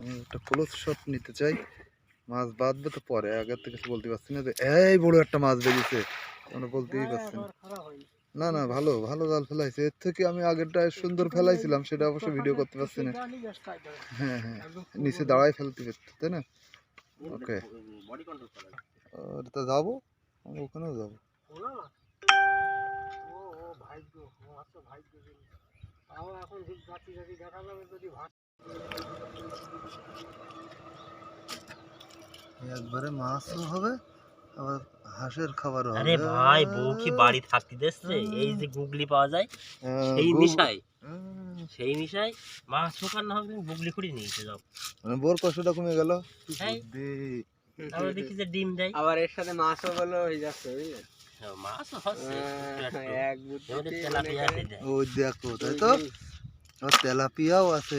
আমি একটা close shot নিতে চাই। মাছ বাঁধবে তো পরে, আগের থেকে কিছু বলতে পারছি না যে এই বড় একটা মাছ বেরিয়েছে, আমরা বলতেই পারছি না। না না, ভালো ভালো জাল ফেলাইছে, এর থেকে আমি আগেরটা সুন্দর ফেলাইছিলাম, সেটা অবশ্য ভিডিও করতে পারছি না। হ্যাঁ হ্যাঁ, নিচে দাঁড়ায় ফেলতে পারছি, তাই না? ওকে, তো যাবো, আমি ওখানেও যাবো। একবারে মাছও হবে, আবার হাঁসের খাবারও হবে। আরে ভাই, বউ কি বাড়ি থাকতে দিচ্ছে? এই যে গুগলি পাওয়া যায় সেই নিশায়, সেই নিশায় মাছ হোক আর না হোক তুমি গুগলি করে নিয়ে যাও। মানে বোর কষ্টটা কমে গেল। আমরা দেখি যে ডিম দেয়, আবার এর সাথে মাছও বলো হয়ে যাচ্ছে, বুঝলেন? মাছও হচ্ছে এক বুদ্ধি তেলাপিয়া আছে। ওই দেখো, তাই তো, তেলাপিয়াও আছে।